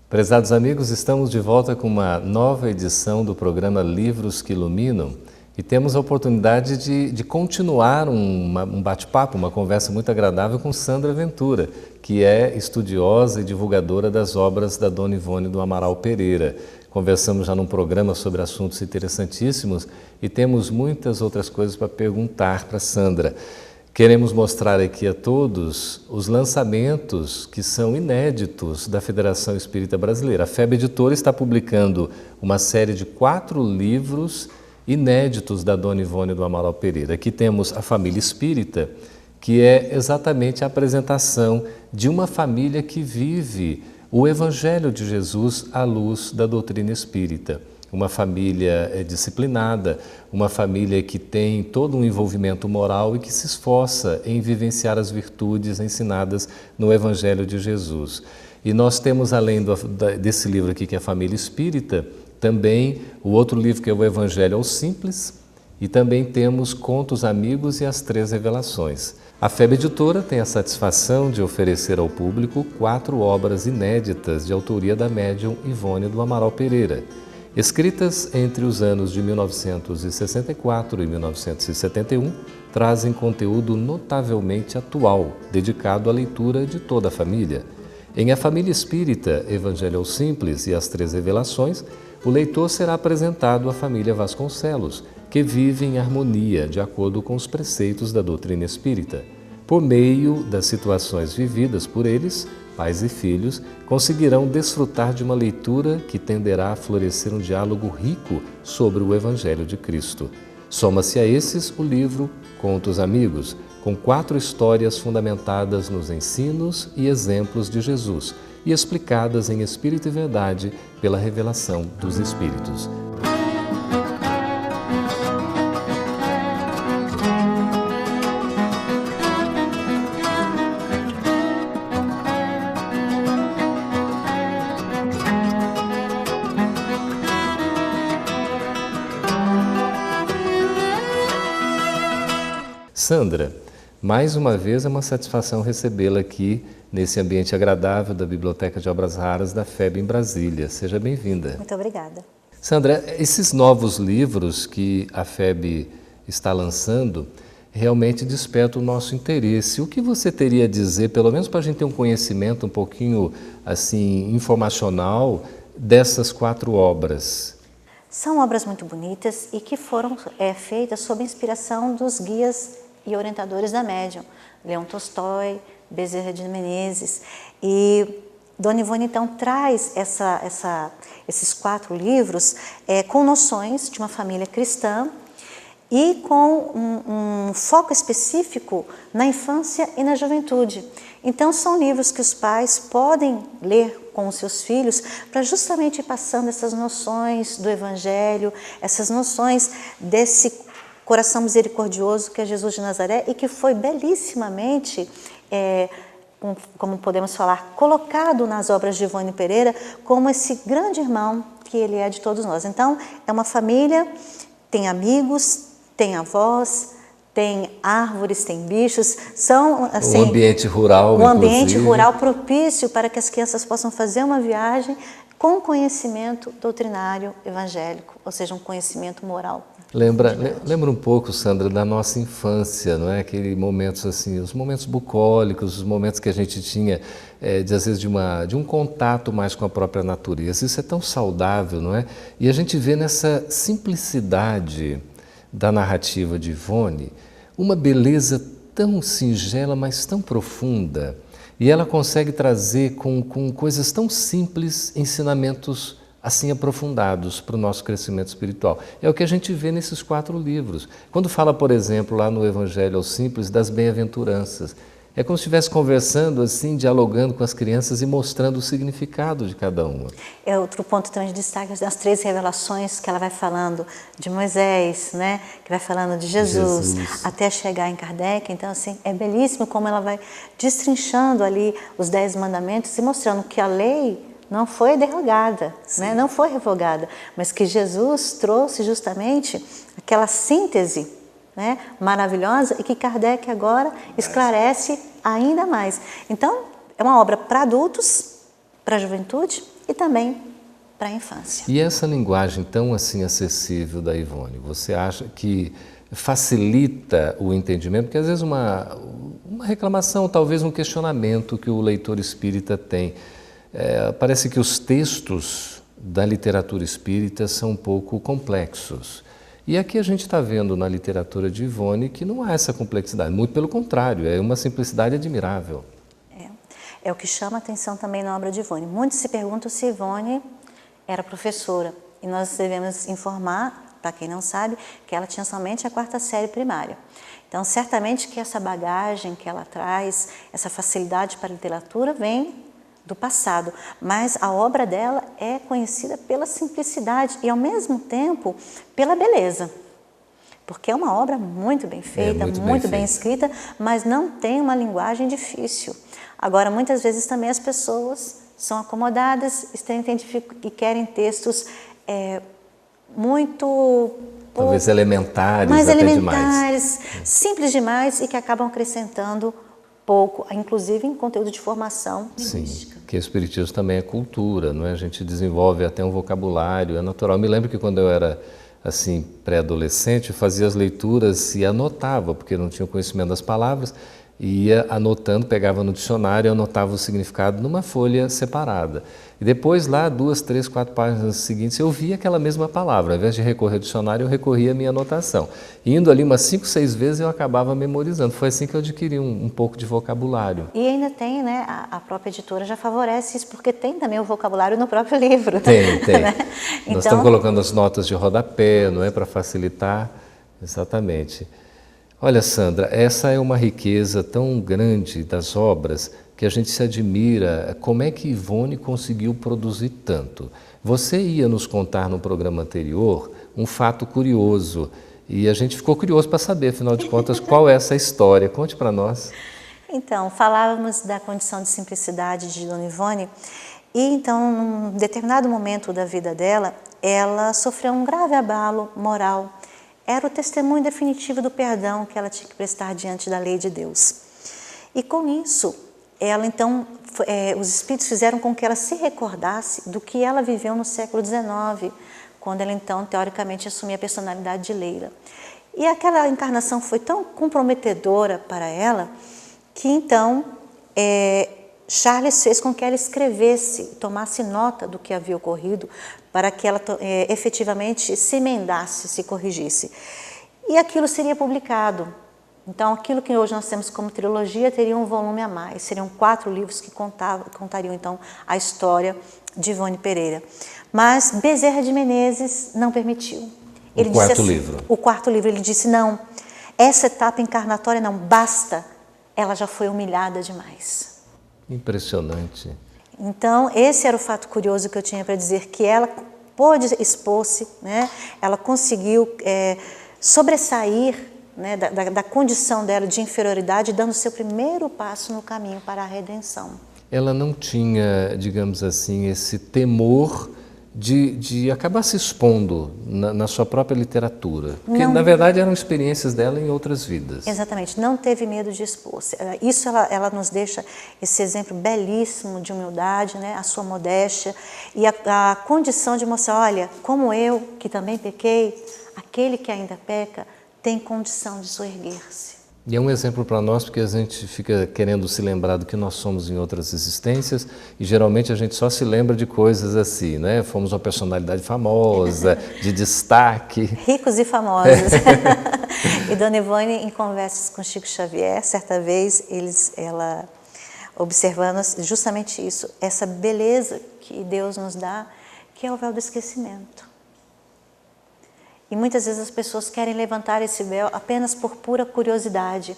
Prezados amigos, estamos de volta com uma nova edição do programa Livros que Iluminam e temos a oportunidade de continuar um bate-papo, uma conversa muito agradável com Sandra Ventura, que é estudiosa e divulgadora das obras da Dona Ivone do Amaral Pereira. Conversamos já num programa sobre assuntos interessantíssimos e temos muitas outras coisas para perguntar para Sandra. Queremos mostrar aqui a todos os lançamentos que são inéditos da Federação Espírita Brasileira. A FEB Editora está publicando uma série de 4 livros inéditos da Dona Ivone do Amaral Pereira. Aqui temos A Família Espírita, que é exatamente a apresentação de uma família que vive o Evangelho de Jesus à luz da doutrina espírita. Uma família disciplinada, uma família que tem todo um envolvimento moral e que se esforça em vivenciar as virtudes ensinadas no Evangelho de Jesus. E nós temos, além desse livro aqui, que é a Família Espírita, também o outro livro que é o Evangelho aos Simples, e também temos Contos Amigos e as 3 Revelações. A FEB Editora tem a satisfação de oferecer ao público 4 obras inéditas de autoria da médium Ivone do Amaral Pereira, escritas entre os anos de 1964 e 1971, trazem conteúdo notavelmente atual, dedicado à leitura de toda a família. Em A Família Espírita, Evangelho aos Simples e as 3 Revelações, o leitor será apresentado à família Vasconcelos, que vive em harmonia, de acordo com os preceitos da doutrina espírita. Por meio das situações vividas por eles, pais e filhos conseguirão desfrutar de uma leitura que tenderá a florescer um diálogo rico sobre o Evangelho de Cristo. Soma-se a esses o livro Contos Amigos, com 4 histórias fundamentadas nos ensinos e exemplos de Jesus e explicadas em espírito e verdade pela revelação dos Espíritos. Sandra, mais uma vez é uma satisfação recebê-la aqui nesse ambiente agradável da Biblioteca de Obras Raras da FEB em Brasília. Seja bem-vinda. Muito obrigada. Sandra, esses novos livros que a FEB está lançando realmente despertam o nosso interesse. O que você teria a dizer, pelo menos para a gente ter um conhecimento um pouquinho assim informacional dessas 4 obras? São obras muito bonitas e que foram feitas sob inspiração dos guias e orientadores da médium, Leon Tolstói, Bezerra de Menezes. E Dona Ivone, então, traz esses 4 livros com noções de uma família cristã e com um foco específico na infância e na juventude. Então, são livros que os pais podem ler com os seus filhos para justamente ir passando essas noções do Evangelho, essas noções desse coração misericordioso que é Jesus de Nazaré e que foi belíssimamente, como podemos falar, colocado nas obras de Ivone Pereira como esse grande irmão que ele é de todos nós. Então, é uma família, tem amigos, tem avós, tem árvores, tem bichos, são assim, um ambiente rural, ambiente rural propício para que as crianças possam fazer uma viagem com conhecimento doutrinário evangélico, ou seja, um conhecimento moral. Lembra um pouco, Sandra, da nossa infância, não é? Aqueles momentos assim, os momentos bucólicos, os momentos que a gente tinha, às vezes, de um contato mais com a própria natureza. Isso é tão saudável, não é? E a gente vê nessa simplicidade da narrativa de Ivone uma beleza tão singela, mas tão profunda. E ela consegue trazer com coisas tão simples ensinamentos assim aprofundados para o nosso crescimento espiritual. É o que a gente vê nesses 4 livros. Quando fala, por exemplo, lá no Evangelho aos Simples, das bem-aventuranças, é como se estivesse conversando, assim, dialogando com as crianças e mostrando o significado de cada uma. É outro ponto também de destaque, as 3 revelações que ela vai falando de Moisés, né? Que vai falando de Jesus, até chegar em Kardec. Então, assim, é belíssimo como ela vai destrinchando ali os 10 mandamentos e mostrando que a lei não foi derrogada, né? Não foi revogada, mas que Jesus trouxe justamente aquela síntese, né, maravilhosa e que Kardec agora esclarece ainda mais. Então, é uma obra para adultos, para a juventude e também para a infância. E essa linguagem tão assim acessível da Ivone, você acha que facilita o entendimento? Porque às vezes uma reclamação, talvez um questionamento que o leitor espírita tem. Parece que os textos da literatura espírita são um pouco complexos. E aqui a gente está vendo na literatura de Ivone que não há essa complexidade, muito pelo contrário, é uma simplicidade admirável. É o que chama atenção também na obra de Ivone. Muitos se perguntam se Ivone era professora, e nós devemos informar, para quem não sabe, que ela tinha somente a 4ª série primária. Então, certamente que essa bagagem que ela traz, essa facilidade para a literatura, vem do passado, mas a obra dela é conhecida pela simplicidade e, ao mesmo tempo, pela beleza. Porque é uma obra muito bem feita, muito bem escrita, mas não tem uma linguagem difícil. Agora, muitas vezes também as pessoas são acomodadas e querem textos muito... talvez elementares, mais até elementares, demais. Simples demais e que acabam acrescentando pouco, inclusive em conteúdo de formação linguística. Sim, que o espiritismo também é cultura, não é? A gente desenvolve até um vocabulário, é natural. Eu me lembro que quando eu era assim pré-adolescente, eu fazia as leituras e anotava, porque eu não tinha conhecimento das palavras, e ia anotando, pegava no dicionário e anotava o significado numa folha separada. E depois, lá, 2, 3, 4 páginas seguintes, eu via aquela mesma palavra. Ao invés de recorrer ao dicionário, eu recorria à minha anotação. E indo ali umas 5, 6 vezes, eu acabava memorizando. Foi assim que eu adquiri um pouco de vocabulário. E ainda tem, né, a própria editora já favorece isso, porque tem também o vocabulário no próprio livro. Tem. Né? Nós estamos colocando as notas de rodapé, não é, para facilitar. Exatamente. Olha, Sandra, essa é uma riqueza tão grande das obras que a gente se admira. Como é que Ivone conseguiu produzir tanto? Você ia nos contar no programa anterior um fato curioso e a gente ficou curioso para saber, afinal de contas, qual é essa história. Conte para nós. Então, falávamos da condição de simplicidade de Dona Ivone e então, num determinado momento da vida dela, ela sofreu um grave abalo moral. Era o testemunho definitivo do perdão que ela tinha que prestar diante da lei de Deus. E com isso, ela então, os espíritos fizeram com que ela se recordasse do que ela viveu no século XIX, quando ela então, teoricamente, assumia a personalidade de Leila. E aquela encarnação foi tão comprometedora para ela, que então Charles fez com que ela escrevesse, tomasse nota do que havia ocorrido, para que ela efetivamente se emendasse, se corrigisse. E aquilo seria publicado. Então, aquilo que hoje nós temos como trilogia teria um volume a mais. Seriam 4 livros que contariam, então, a história de Ivone Pereira. Mas Bezerra de Menezes não permitiu. Ele disse assim, o 4º livro, ele disse, não, essa etapa encarnatória não basta, ela já foi humilhada demais. Impressionante. Então, esse era o fato curioso que eu tinha para dizer, que ela pôde expor-se, né? Ela conseguiu sobressair, né, da condição dela de inferioridade, dando seu primeiro passo no caminho para a redenção. Ela não tinha, digamos assim, esse temor de acabar se expondo na sua própria literatura. Porque, na verdade, eram experiências dela em outras vidas. Exatamente, não teve medo de expor-se. Isso ela nos deixa esse exemplo belíssimo de humildade, né? A sua modéstia e a condição de mostrar, olha, como eu, que também pequei, aquele que ainda peca, tem condição de soerguer-se. E é um exemplo para nós, porque a gente fica querendo se lembrar do que nós somos em outras existências e geralmente a gente só se lembra de coisas assim, né? Fomos uma personalidade famosa, de destaque. Ricos e famosos. E Dona Ivone, em conversas com Chico Xavier, certa vez, ela observando justamente isso, essa beleza que Deus nos dá, que é o véu do esquecimento. E muitas vezes as pessoas querem levantar esse véu apenas por pura curiosidade.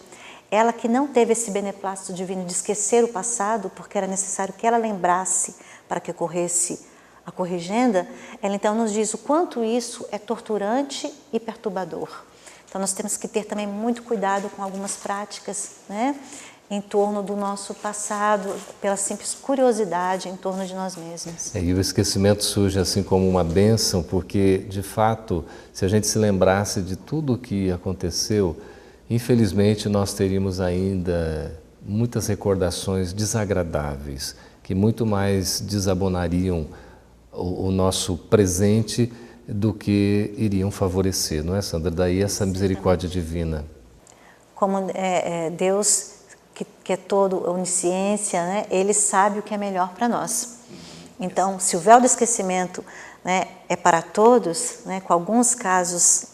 Ela que não teve esse beneplácito divino de esquecer o passado, porque era necessário que ela lembrasse para que ocorresse a corrigenda, ela então nos diz o quanto isso é torturante e perturbador. Então nós temos que ter também muito cuidado com algumas práticas, né, em torno do nosso passado, pela simples curiosidade em torno de nós mesmos. E o esquecimento surge assim como uma bênção, porque, de fato, se a gente se lembrasse de tudo o que aconteceu, infelizmente nós teríamos ainda muitas recordações desagradáveis, que muito mais desabonariam o nosso presente do que iriam favorecer, não é, Sandra? Daí essa misericórdia divina. Como Deus, que é todo onisciência, né, Ele sabe o que é melhor para nós. Então, se o véu do esquecimento, né, é para todos, né, com alguns casos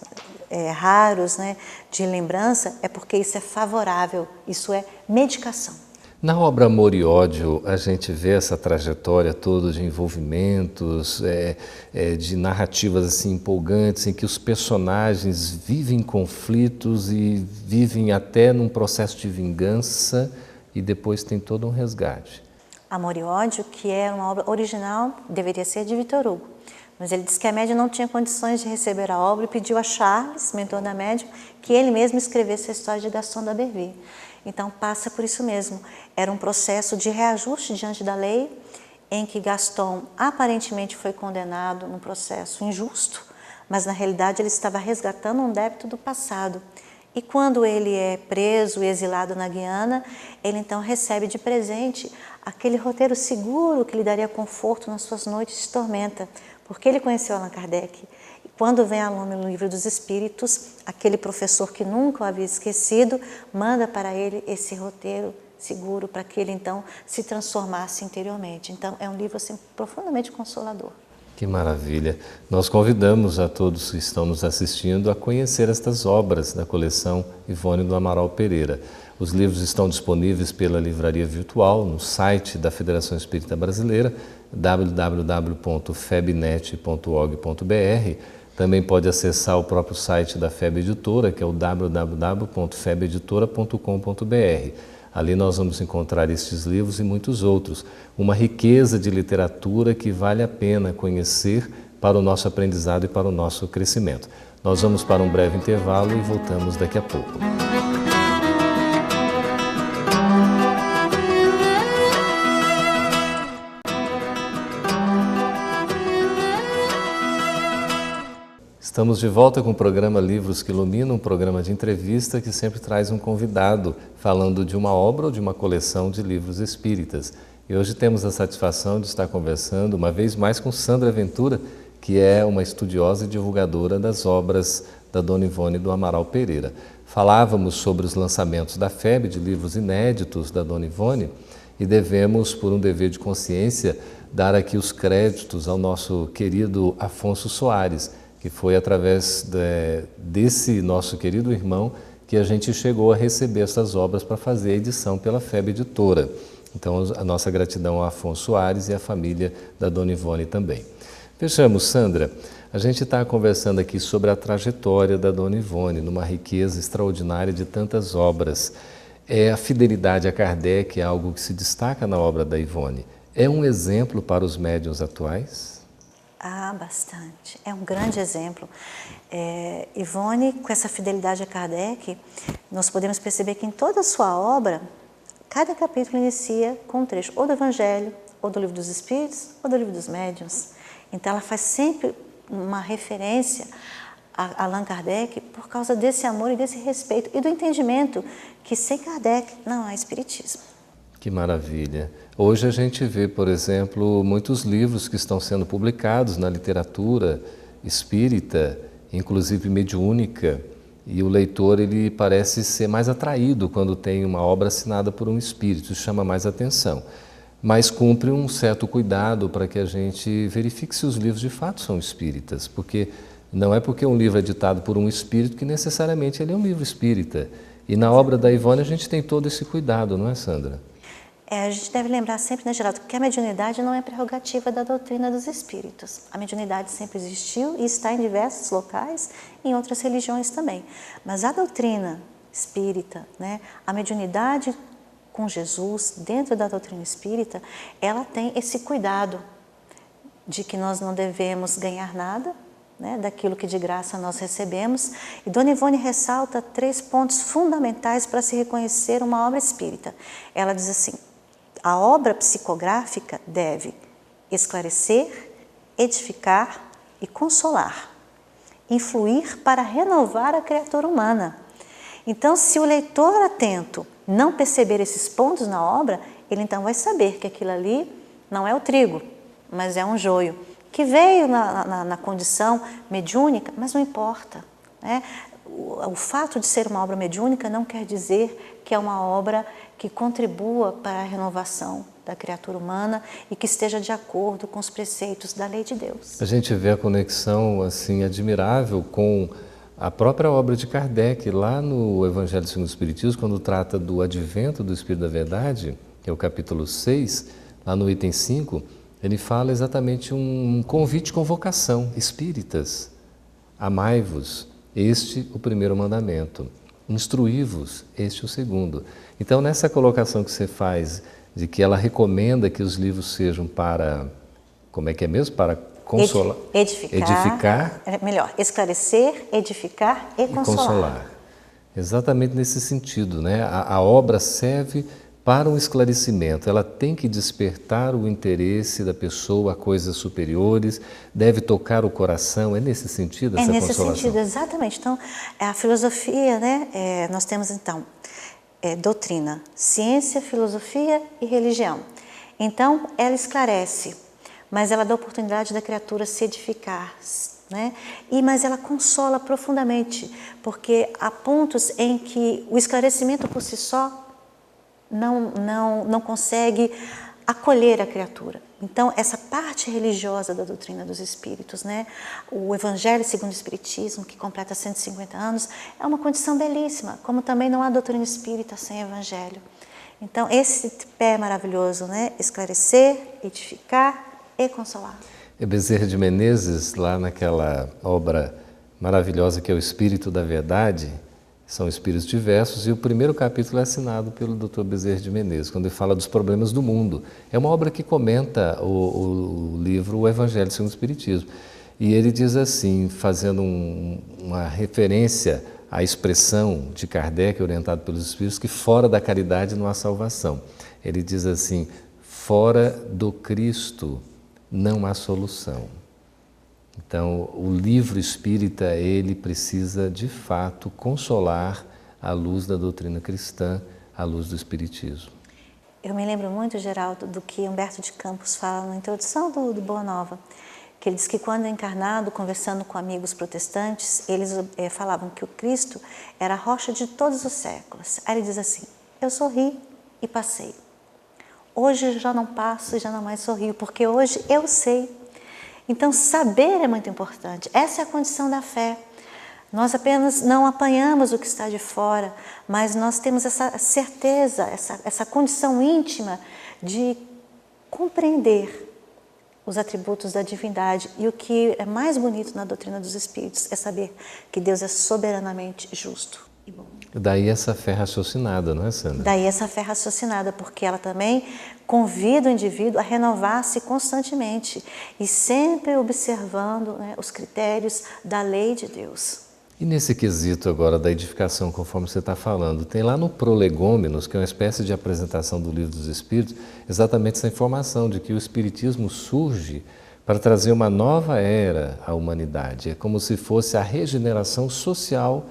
raros, né, de lembrança, é porque isso é favorável, isso é medicação. Na obra Amor e Ódio, a gente vê essa trajetória toda de envolvimentos, de narrativas assim empolgantes, em que os personagens vivem conflitos e vivem até num processo de vingança e depois tem todo um resgate. Amor e Ódio, que é uma obra original, deveria ser de Victor Hugo, mas ele disse que a médium não tinha condições de receber a obra e pediu a Charles, mentor da médium, que ele mesmo escrevesse a história de Gaston d'Aberville. Então passa por isso mesmo, era um processo de reajuste diante da lei, em que Gaston aparentemente foi condenado num processo injusto, mas na realidade ele estava resgatando um débito do passado. E quando ele é preso e exilado na Guiana, ele então recebe de presente aquele roteiro seguro que lhe daria conforto nas suas noites de tormenta, porque ele conheceu Allan Kardec. E quando vem a lume no Livro dos Espíritos, aquele professor que nunca o havia esquecido, manda para ele esse roteiro seguro para que ele então se transformasse interiormente. Então é um livro assim, profundamente consolador. Que maravilha! Nós convidamos a todos que estão nos assistindo a conhecer estas obras da coleção Ivone do Amaral Pereira. Os livros estão disponíveis pela livraria virtual no site da Federação Espírita Brasileira, www.febnet.org.br. Também pode acessar o próprio site da FEB Editora, que é o www.febeditora.com.br. Ali nós vamos encontrar estes livros e muitos outros. Uma riqueza de literatura que vale a pena conhecer para o nosso aprendizado e para o nosso crescimento. Nós vamos para um breve intervalo e voltamos daqui a pouco. Estamos de volta com o programa Livros que Iluminam, um programa de entrevista que sempre traz um convidado falando de uma obra ou de uma coleção de livros espíritas. E hoje temos a satisfação de estar conversando uma vez mais com Sandra Ventura, que é uma estudiosa e divulgadora das obras da Dona Ivone do Amaral Pereira. Falávamos sobre os lançamentos da FEB, de livros inéditos da Dona Ivone, e devemos, por um dever de consciência, dar aqui os créditos ao nosso querido Afonso Soares, que foi através desse nosso querido irmão que a gente chegou a receber essas obras para fazer a edição pela FEB Editora. Então, a nossa gratidão ao Afonso Soares e à família da Dona Ivone também. Fechamos, Sandra. A gente está conversando aqui sobre a trajetória da Dona Ivone, numa riqueza extraordinária de tantas obras. A fidelidade a Kardec é algo que se destaca na obra da Ivone. É um exemplo para os médiuns atuais? Ah, bastante. É um grande exemplo. Ivone, com essa fidelidade a Kardec, nós podemos perceber que em toda a sua obra, cada capítulo inicia com um trecho ou do Evangelho, ou do Livro dos Espíritos, ou do Livro dos Médiuns. Então ela faz sempre uma referência a Allan Kardec por causa desse amor e desse respeito e do entendimento que sem Kardec não há espiritismo. Que maravilha! Hoje a gente vê, por exemplo, muitos livros que estão sendo publicados na literatura espírita, inclusive mediúnica, e o leitor ele parece ser mais atraído quando tem uma obra assinada por um espírito, isso chama mais atenção. Mas cumpre um certo cuidado para que a gente verifique se os livros de fato são espíritas, porque não é porque um livro é ditado por um espírito que necessariamente ele é um livro espírita. E na obra da Ivone a gente tem todo esse cuidado, não é, Sandra? A gente deve lembrar sempre, né, Geraldo, que a mediunidade não é prerrogativa da doutrina dos espíritos. A mediunidade sempre existiu e está em diversos locais, em outras religiões também. Mas a doutrina espírita, né, a mediunidade com Jesus, dentro da doutrina espírita, ela tem esse cuidado de que nós não devemos ganhar nada, né, daquilo que de graça nós recebemos. E Dona Ivone ressalta 3 pontos fundamentais para se reconhecer uma obra espírita. Ela diz assim: a obra psicográfica deve esclarecer, edificar e consolar, influir para renovar a criatura humana. Então, se o leitor atento não perceber esses pontos na obra, ele então vai saber que aquilo ali não é o trigo, mas é um joio, que veio na condição mediúnica, mas não importa, né? O fato de ser uma obra mediúnica não quer dizer que é uma obra que contribua para a renovação da criatura humana e que esteja de acordo com os preceitos da lei de Deus. A gente vê a conexão assim admirável com a própria obra de Kardec, lá no Evangelho segundo o Espiritismo, quando trata do advento do Espírito da Verdade, que é o capítulo 6, lá no item 5, ele fala exatamente um convite, convocação, espíritas, amai-vos, este o primeiro mandamento, instruí-vos, este o segundo. Então, nessa colocação que você faz, de que ela recomenda que os livros sejam para, como é que é mesmo? Para consolar, edificar, é melhor, esclarecer, edificar e consolar. Exatamente nesse sentido, né? A obra serve para um esclarecimento, ela tem que despertar o interesse da pessoa a coisas superiores, deve tocar o coração, é nesse sentido essa consolação? É nesse sentido, exatamente. Então, a filosofia, né? Nós temos então doutrina, ciência, filosofia e religião. Então, ela esclarece, mas ela dá a oportunidade da criatura se edificar, né? Mas ela consola profundamente, porque há pontos em que o esclarecimento por si só não consegue acolher a criatura. Então, essa parte religiosa da doutrina dos espíritos, né? O Evangelho segundo o Espiritismo, que completa 150 anos, é uma condição belíssima, como também não há doutrina espírita sem Evangelho. Então, esse pé maravilhoso, né? Esclarecer, edificar e consolar. Bezerra de Menezes, lá naquela obra maravilhosa que é o Espírito da Verdade, são espíritos diversos, e o primeiro capítulo é assinado pelo Dr. Bezerra de Menezes, quando ele fala dos problemas do mundo. É uma obra que comenta o livro O Evangelho segundo o Espiritismo. E ele diz assim, fazendo uma referência à expressão de Kardec, orientado pelos Espíritos, que fora da caridade não há salvação. Ele diz assim, fora do Cristo não há solução. Então, o livro espírita, ele precisa, de fato, consolar à luz da doutrina cristã, à luz do Espiritismo. Eu me lembro muito, Geraldo, do que Humberto de Campos fala na introdução do Boa Nova, que ele diz que quando encarnado, conversando com amigos protestantes, eles falavam que o Cristo era a rocha de todos os séculos. Aí ele diz assim, eu sorri e passei. Hoje já não passo e já não mais sorrio, porque hoje eu sei. Então, saber é muito importante. Essa é a condição da fé. Nós apenas não apanhamos o que está de fora, mas nós temos essa certeza, essa condição íntima de compreender os atributos da divindade. E o que é mais bonito na doutrina dos Espíritos é saber que Deus é soberanamente justo e bom. Daí essa fé raciocinada, não é, Sandra? Daí essa fé raciocinada, porque ela também convida o indivíduo a renovar-se constantemente e sempre observando, né, os critérios da lei de Deus. E nesse quesito agora da edificação, conforme você está falando, tem lá no Prolegômenos, que é uma espécie de apresentação do Livro dos Espíritos, exatamente essa informação de que o Espiritismo surge para trazer uma nova era à humanidade. É como se fosse a regeneração social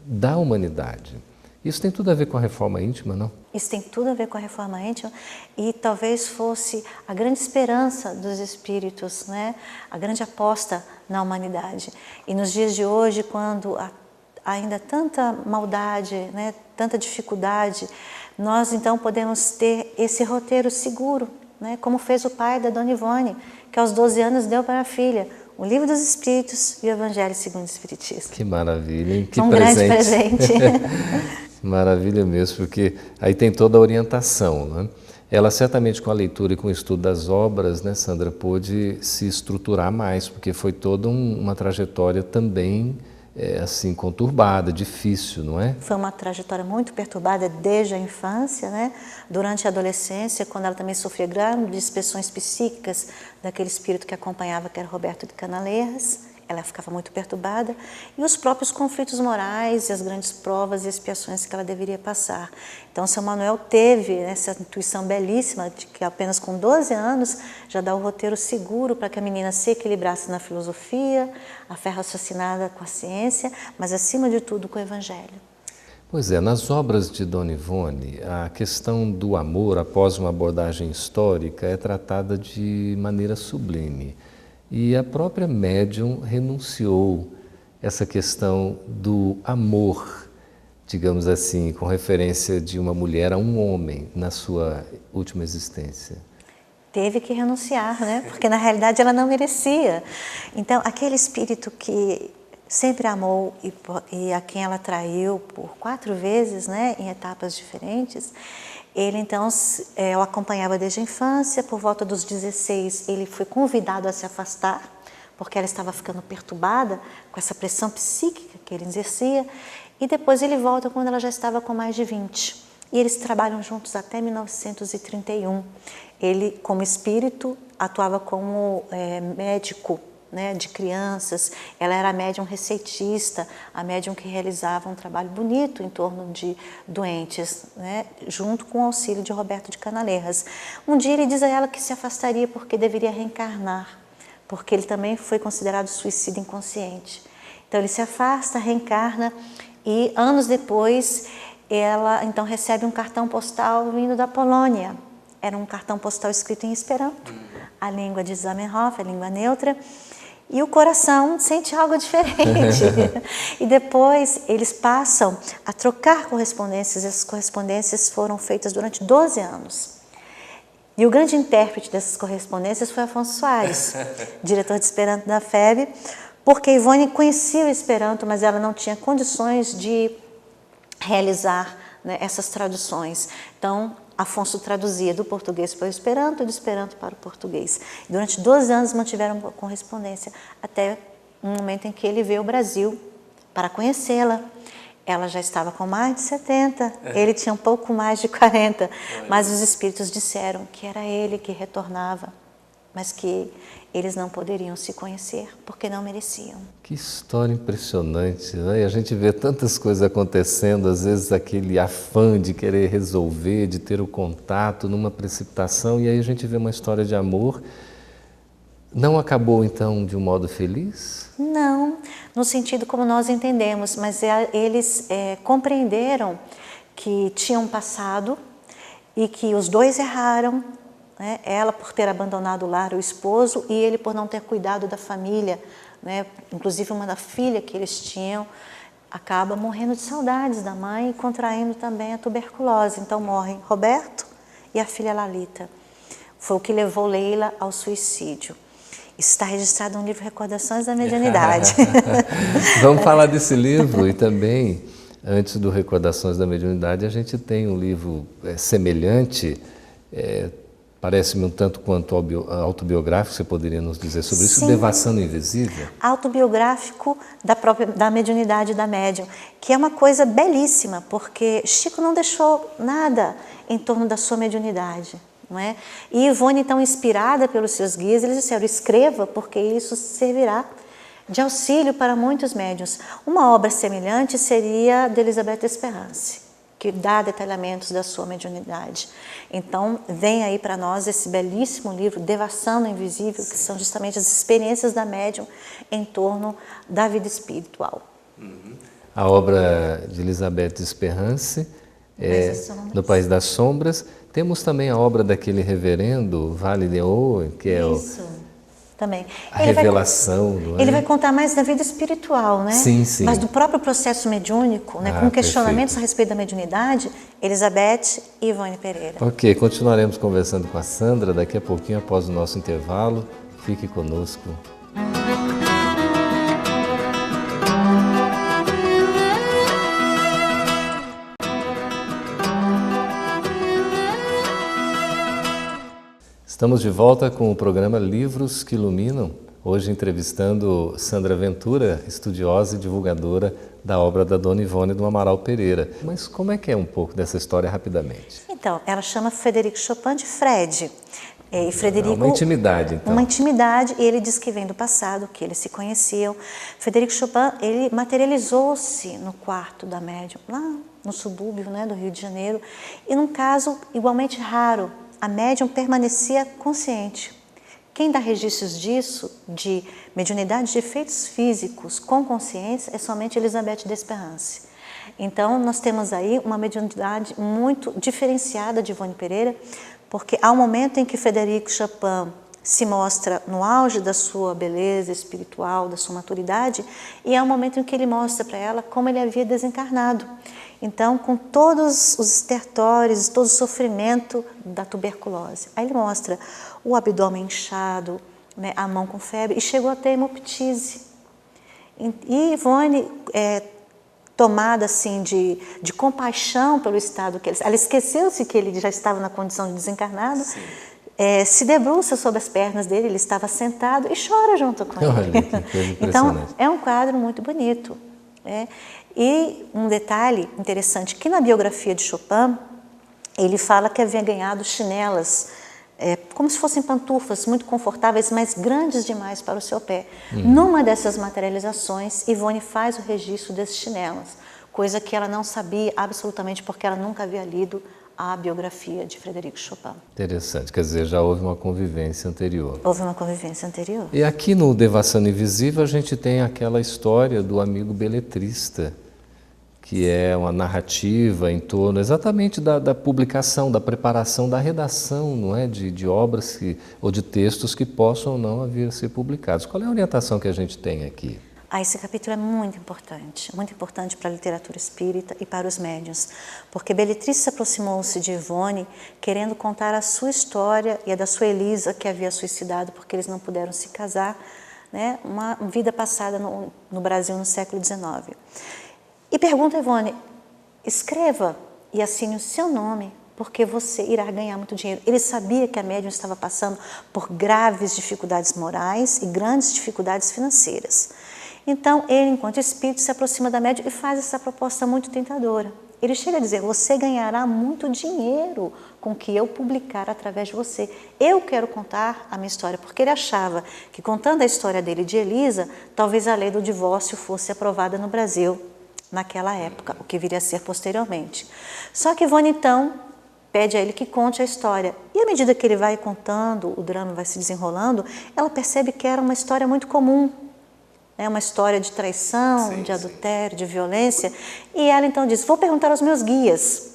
da humanidade. Isso tem tudo a ver com a reforma íntima, não? Isso tem tudo a ver com a reforma íntima e talvez fosse a grande esperança dos espíritos, né? A grande aposta na humanidade. E nos dias de hoje, quando há ainda tanta maldade, né? Tanta dificuldade, nós então podemos ter esse roteiro seguro, né? Como fez o pai da Dona Ivone, que aos 12 anos deu para a filha o Livro dos Espíritos e o Evangelho segundo o Espiritismo. Que maravilha, hein? Que um grande presente. Maravilha mesmo, porque aí tem toda a orientação, né? Ela certamente com a leitura e com o estudo das obras, né, Sandra, pôde se estruturar mais, porque foi toda uma trajetória também assim conturbada, difícil, não é? Foi uma trajetória muito perturbada desde a infância, né? Durante a adolescência, quando ela também sofria grandes dispersões psíquicas daquele espírito que acompanhava, que era Roberto de Canaleiras. Ela ficava muito perturbada, e os próprios conflitos morais e as grandes provas e expiações que ela deveria passar. Então, São Manuel teve essa intuição belíssima de que apenas com 12 anos já dá o roteiro seguro para que a menina se equilibrasse na filosofia, a fé raciocinada com a ciência, mas acima de tudo com o Evangelho. Pois é, nas obras de Dona Ivone, a questão do amor após uma abordagem histórica é tratada de maneira sublime. E a própria médium renunciou essa questão do amor, digamos assim, com referência de uma mulher a um homem na sua última existência. Teve que renunciar, né? Porque na realidade ela não merecia. Então, aquele espírito que sempre amou e a quem ela traiu por 4 vezes, né, em etapas diferentes, ele então o acompanhava desde a infância. Por volta dos 16 ele foi convidado a se afastar, porque ela estava ficando perturbada com essa pressão psíquica que ele exercia, e depois ele volta quando ela já estava com mais de 20. E eles trabalham juntos até 1931. Ele, como espírito, atuava como médico, né, de crianças. Ela era a médium receitista, a médium que realizava um trabalho bonito em torno de doentes, né, junto com o auxílio de Roberto de Canaleiras. Um dia ele diz a ela que se afastaria porque deveria reencarnar, porque ele também foi considerado suicida inconsciente. Então ele se afasta, reencarna, e anos depois ela então recebe um cartão postal vindo da Polônia. Era um cartão postal escrito em Esperanto, a língua de Zamenhof, a língua neutra, e o coração sente algo diferente. E depois eles passam a trocar correspondências. Essas correspondências foram feitas durante 12 anos. E o grande intérprete dessas correspondências foi Afonso Soares, diretor de Esperanto da FEB, porque Ivone conhecia o Esperanto, mas ela não tinha condições de realizar, né, essas traduções. Então, Afonso traduzia do português para o Esperanto e do Esperanto para o português. Durante 12 anos mantiveram correspondência, até um momento em que ele veio ao Brasil para conhecê-la. Ela já estava com mais de 70, ele tinha um pouco mais de 40, mas os espíritos disseram que era ele que retornava, mas que eles não poderiam se conhecer porque não mereciam. Que história impressionante, né? E a gente vê tantas coisas acontecendo, às vezes aquele afã de querer resolver, de ter o contato numa precipitação, e aí a gente vê uma história de amor. Não acabou então de um modo feliz? Não, no sentido como nós entendemos, mas eles compreenderam que tinham passado e que os dois erraram, né? Ela por ter abandonado o lar, o esposo, e ele por não ter cuidado da família, né? Inclusive uma da filha que eles tinham acaba morrendo de saudades da mãe e contraindo também a tuberculose. Então morrem Roberto e a filha Lalita. Foi o que levou Leila ao suicídio. Isso está registrado no livro Recordações da Mediunidade. Vamos falar desse livro. E também, antes do Recordações da Mediunidade, a gente tem um livro semelhante, parece-me um tanto quanto autobiográfico. Você poderia nos dizer sobre isso? Sim. Devassando o Invisível? Autobiográfico da mediunidade da médium, que é uma coisa belíssima, porque Chico não deixou nada em torno da sua mediunidade. Não é? E Ivone, então, inspirada pelos seus guias, eles disseram: escreva, porque isso servirá de auxílio para muitos médiuns. Uma obra semelhante seria de Elizabeth Esperance, que dá detalhamentos da sua mediunidade. Então, vem aí para nós esse belíssimo livro, Devassando o Invisível, que são justamente as experiências da médium em torno da vida espiritual. A obra de Elizabeth Esperance, No País das Sombras. Temos também a obra daquele reverendo Vale de Ouro, que é também. A Revelação. Ele vai contar mais da vida espiritual, né? Sim, sim. Mas do próprio processo mediúnico, né? Com questionamentos a respeito da mediunidade, Elizabeth e Ivone Pereira. Ok, continuaremos conversando com a Sandra daqui a pouquinho, após o nosso intervalo. Fique conosco. Estamos de volta com o programa Livros que Iluminam, hoje entrevistando Sandra Ventura, estudiosa e divulgadora da obra da Dona Ivone do Amaral Pereira. Mas como é que é um pouco dessa história rapidamente? Então, ela chama Frederico Chopin de Fred. E Frederico, uma intimidade, então. Uma intimidade, e ele diz que vem do passado, que eles se conheciam. Frederico Chopin, ele materializou-se no quarto da médium, lá no subúrbio, né, do Rio de Janeiro, e num caso igualmente raro, a médium permanecia consciente. Quem dá registros disso, de mediunidade de efeitos físicos com consciência, é somente Elizabeth D'Esperance. Então, nós temos aí uma mediunidade muito diferenciada de Ivone Pereira, porque há um momento em que Frederico Chopin se mostra no auge da sua beleza espiritual, da sua maturidade, e há um momento em que ele mostra para ela como ele havia desencarnado. Então, com todos os estertores, todo o sofrimento da tuberculose. Aí ele mostra o abdômen inchado, né, a mão com febre, e chegou a ter hemoptise. E Ivone, tomada assim de compaixão pelo estado que ela esqueceu-se que ele já estava na condição de desencarnado, se debruça sobre as pernas dele, ele estava sentado e chora junto com ele. Então, é um quadro muito bonito. E um detalhe interessante, que na biografia de Chopin, ele fala que havia ganhado chinelas, como se fossem pantufas muito confortáveis, mas grandes demais para o seu pé. Numa dessas materializações, Ivone faz o registro desses chinelas, coisa que ela não sabia absolutamente porque ela nunca havia lido a biografia de Frederico Chopin. Interessante, quer dizer, já houve uma convivência anterior. Houve uma convivência anterior. E aqui no Devassando Invisível a gente tem aquela história do amigo beletrista, que é uma narrativa em torno exatamente da publicação, da preparação, da redação, não é, de obras ou de textos que possam ou não vir a ser publicados. Qual é a orientação que a gente tem aqui? Esse capítulo é muito importante para a literatura espírita e para os médiuns, porque Beletrista aproximou-se de Ivone querendo contar a sua história e a da sua Elisa, que havia suicidado porque eles não puderam se casar, né? Uma vida passada no Brasil no século XIX. E pergunta a Ivone, escreva e assine o seu nome, porque você irá ganhar muito dinheiro. Ele sabia que a médium estava passando por graves dificuldades morais e grandes dificuldades financeiras. Então, ele, enquanto espírito, se aproxima da médium e faz essa proposta muito tentadora. Ele chega a dizer, você ganhará muito dinheiro com o que eu publicar através de você. Eu quero contar a minha história, porque ele achava que contando a história dele e de Elisa, talvez a lei do divórcio fosse aprovada no Brasil naquela época, o que viria a ser posteriormente. Só que Ivone, então, pede a ele que conte a história. E à medida que ele vai contando, o drama vai se desenrolando, ela percebe que era uma história muito comum. É uma história de traição, de adultério, de violência. E ela então diz, vou perguntar aos meus guias.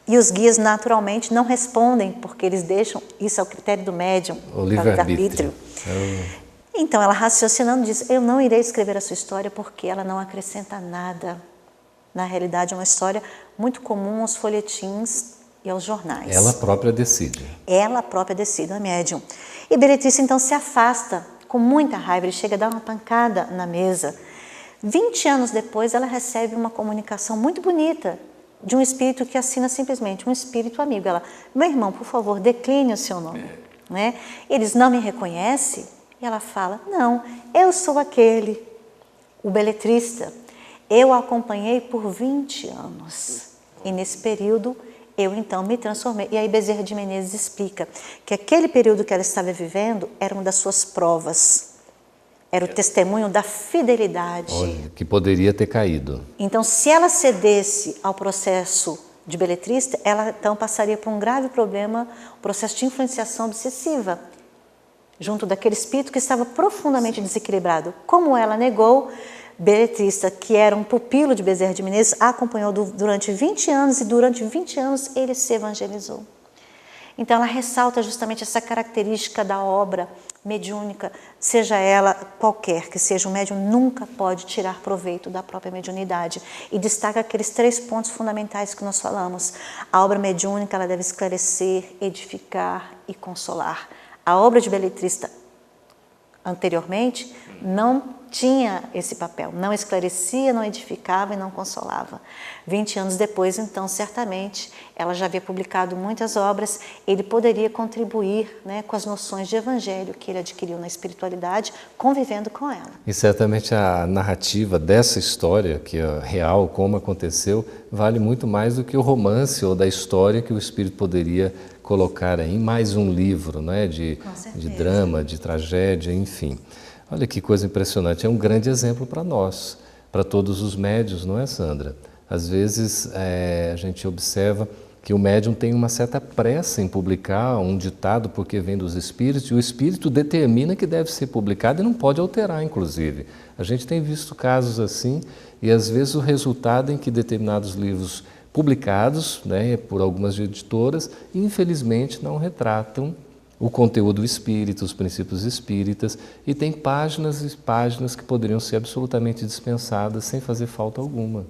E os guias naturalmente não respondem, porque eles deixam, isso é o critério do médium, o livre-arbítrio. Então ela raciocinando diz, eu não irei escrever a sua história porque ela não acrescenta nada. Na realidade é uma história muito comum aos folhetins e aos jornais. Ela própria decide. Ela própria decide, a médium. E Beletrista então se afasta com muita raiva, ele chega a dar uma pancada na mesa. 20 anos depois, ela recebe uma comunicação muito bonita de um espírito que assina simplesmente, um espírito amigo. Ela, meu irmão, por favor, decline o seu nome. Né? Eles não me reconhecem? E ela fala, não, eu sou aquele, o beletrista. Eu a acompanhei por 20 anos. E nesse período, eu então me transformei. E aí Bezerra de Menezes explica que aquele período que ela estava vivendo era uma das suas provas. Era o testemunho da fidelidade. Olha, que poderia ter caído. Então, se ela cedesse ao processo de beletrista, ela então passaria por um grave problema, o processo de influenciação obsessiva, junto daquele espírito que estava profundamente desequilibrado. Como ela negou, Beletrista, que era um pupilo de Bezerra de Menezes, a acompanhou durante 20 anos e durante 20 anos ele se evangelizou. Então ela ressalta justamente essa característica da obra mediúnica, seja ela qualquer que seja, o médium nunca pode tirar proveito da própria mediunidade. E destaca aqueles 3 pontos fundamentais que nós falamos. A obra mediúnica ela deve esclarecer, edificar e consolar. A obra de Beletrista anteriormente não tinha esse papel, não esclarecia, não edificava e não consolava. 20 anos depois, então, certamente, ela já havia publicado muitas obras, ele poderia contribuir, né, com as noções de evangelho que ele adquiriu na espiritualidade, convivendo com ela. E certamente a narrativa dessa história, que é real, como aconteceu, vale muito mais do que o romance ou da história que o espírito poderia colocar em mais um livro, né, de drama, de tragédia, enfim. Olha que coisa impressionante, é um grande exemplo para nós, para todos os médiuns, não é, Sandra? Às vezes a gente observa que o médium tem uma certa pressa em publicar um ditado porque vem dos espíritos, e o espírito determina que deve ser publicado e não pode alterar, inclusive. A gente tem visto casos assim, e às vezes o resultado em que determinados livros publicados, né, por algumas editoras, infelizmente não retratam o conteúdo espírita, os princípios espíritas, e tem páginas e páginas que poderiam ser absolutamente dispensadas sem fazer falta alguma.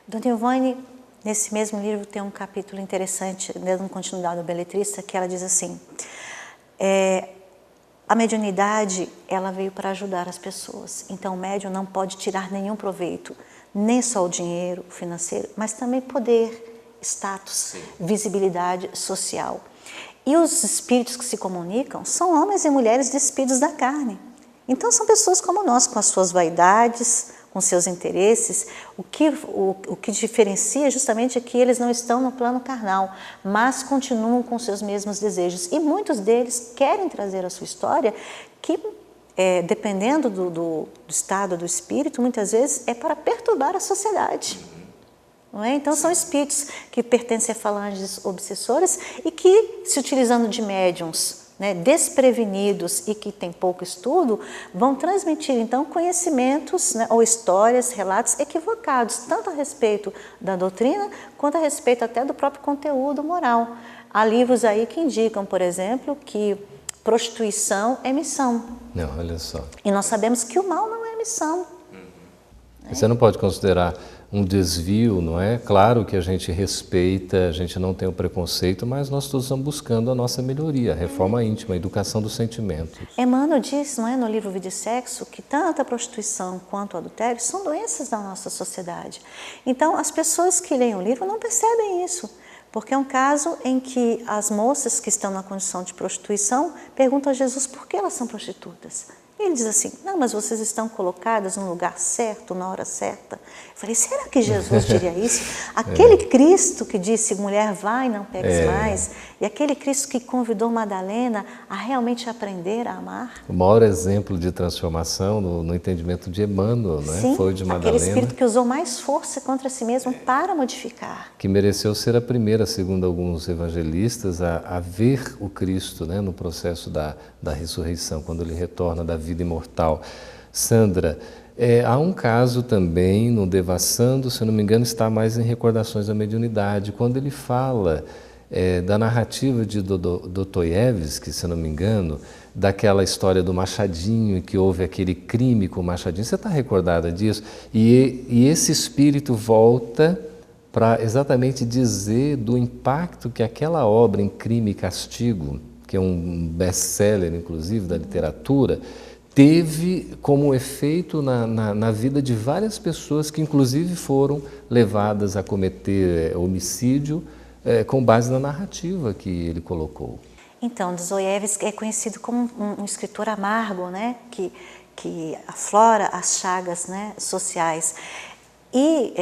Dona Ivone, nesse mesmo livro tem um capítulo interessante, dando continuidade ao Beletrista, que ela diz assim, a mediunidade, ela veio para ajudar as pessoas, então o médium não pode tirar nenhum proveito, nem só o dinheiro financeiro, mas também poder, status, visibilidade social. E os espíritos que se comunicam são homens e mulheres despidos da carne. Então são pessoas como nós, com as suas vaidades, com seus interesses. O que diferencia justamente é que eles não estão no plano carnal, mas continuam com seus mesmos desejos. E muitos deles querem trazer a sua história, que dependendo do estado do espírito, muitas vezes é para perturbar a sociedade. Não é? Então são espíritos que pertencem a falanges obsessoras e que, se utilizando de médiums, né, desprevenidos e que têm pouco estudo, vão transmitir então conhecimentos, né, ou histórias, relatos equivocados, tanto a respeito da doutrina quanto a respeito até do próprio conteúdo moral. Há livros aí que indicam, por exemplo, que prostituição é missão. Não, olha só. E nós sabemos que o mal não é missão. Você não pode considerar um desvio, não é? Claro que a gente respeita, a gente não tem o preconceito, mas nós todos estamos buscando a nossa melhoria, a reforma íntima, a educação dos sentimentos. Emmanuel diz, não é, no livro Vida e Sexo, que tanto a prostituição quanto o adultério são doenças da nossa sociedade. Então, as pessoas que leem o livro não percebem isso, porque é um caso em que as moças que estão na condição de prostituição perguntam a Jesus por que elas são prostitutas. Ele diz assim, não, mas vocês estão colocadas no lugar certo, na hora certa. Eu falei, será que Jesus diria isso? Aquele Cristo que disse, mulher, vai, não pegues mais, e aquele Cristo que convidou Madalena a realmente aprender a amar. O maior exemplo de transformação no entendimento de Emmanuel, né? Sim, foi o de Madalena. Aquele Espírito que usou mais força contra si mesmo para modificar. Que mereceu ser a primeira, segundo alguns evangelistas, a ver o Cristo, né, no processo da ressurreição, quando ele retorna da vida imortal. Sandra, há um caso também no Devassando, se eu não me engano, está mais em Recordações da Mediunidade, quando ele fala da narrativa de Dostoiévski, se eu não me engano, daquela história do Machadinho, que houve aquele crime com o Machadinho. Você está recordada disso? E esse espírito volta para exatamente dizer do impacto que aquela obra em Crime e Castigo, que é um best-seller, inclusive, da literatura, teve como efeito na vida de várias pessoas que, inclusive, foram levadas a cometer homicídio com base na narrativa que ele colocou. Então, Dostoiévski é conhecido como um escritor amargo, né? que aflora as chagas, né, sociais. E,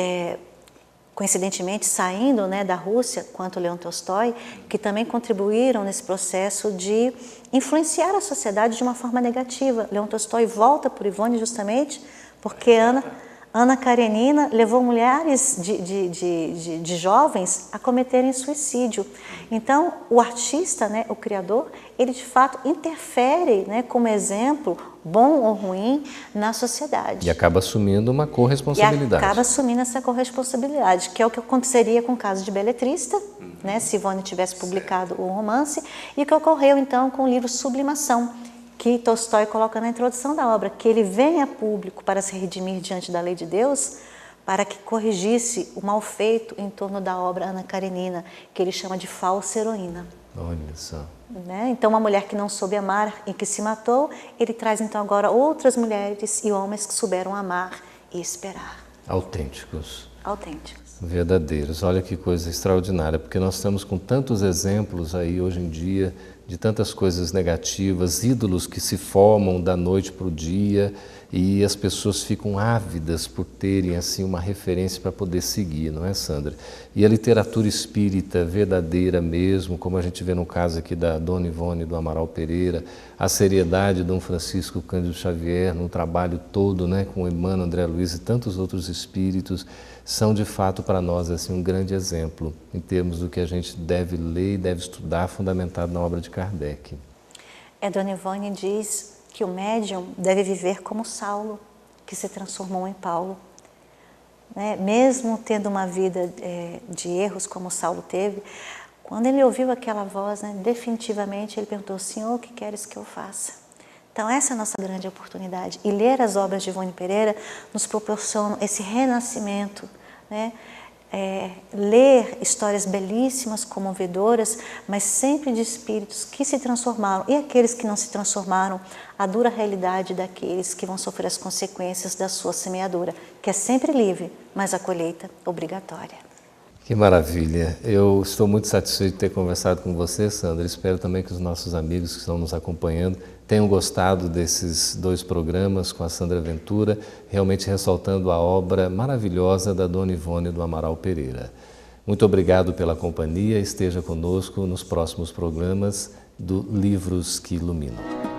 coincidentemente, saindo, né, da Rússia, quanto Leon Tolstói, que também contribuíram nesse processo de influenciar a sociedade de uma forma negativa. Leon Tolstói volta por Ivone justamente porque Ana Karenina levou milhares de jovens a cometerem suicídio. Então, o artista, né, o criador, ele de fato interfere, né, como exemplo, bom ou ruim, na sociedade. E acaba assumindo uma corresponsabilidade. E acaba assumindo essa corresponsabilidade, que é o que aconteceria com o caso de Beletrista, né, se Ivone tivesse publicado o romance, e o que ocorreu então com o livro Sublimação, que Tolstói coloca na introdução da obra, que ele vem a público para se redimir diante da lei de Deus, para que corrigisse o mal feito em torno da obra Ana Karenina, que ele chama de falsa heroína. Olha só. Né? Então, uma mulher que não soube amar e que se matou, ele traz então agora outras mulheres e homens que souberam amar e esperar. Autênticos. Autênticos. Verdadeiros. Olha que coisa extraordinária, porque nós estamos com tantos exemplos aí hoje em dia de tantas coisas negativas, ídolos que se formam da noite para o dia e as pessoas ficam ávidas por terem assim uma referência para poder seguir, não é, Sandra? E a literatura espírita verdadeira mesmo, como a gente vê no caso aqui da Dona Ivone do Amaral Pereira, a seriedade de Dom Francisco Cândido Xavier no trabalho todo, né, com Emmanuel, André Luiz e tantos outros espíritos, são de fato para nós assim um grande exemplo em termos do que a gente deve ler e deve estudar, fundamentado na obra de Kardec. Dona Ivone diz que o médium deve viver como Saulo, que se transformou em Paulo. Né? Mesmo tendo uma vida de erros como Saulo teve, quando ele ouviu aquela voz, né, definitivamente ele perguntou: Senhor, o que queres que eu faça? Então essa é a nossa grande oportunidade. E ler as obras de Ivone Pereira nos proporciona esse renascimento, né? Ler histórias belíssimas, comovedoras, mas sempre de espíritos que se transformaram, e aqueles que não se transformaram, a dura realidade daqueles que vão sofrer as consequências da sua semeadura, que é sempre livre, mas a colheita obrigatória. Que maravilha! Eu estou muito satisfeito de ter conversado com você, Sandra. Espero também que os nossos amigos que estão nos acompanhando tenham gostado desses 2 programas com a Sandra Ventura, realmente ressaltando a obra maravilhosa da Dona Ivone do Amaral Pereira. Muito obrigado pela companhia. Esteja conosco nos próximos programas do Livros que Iluminam.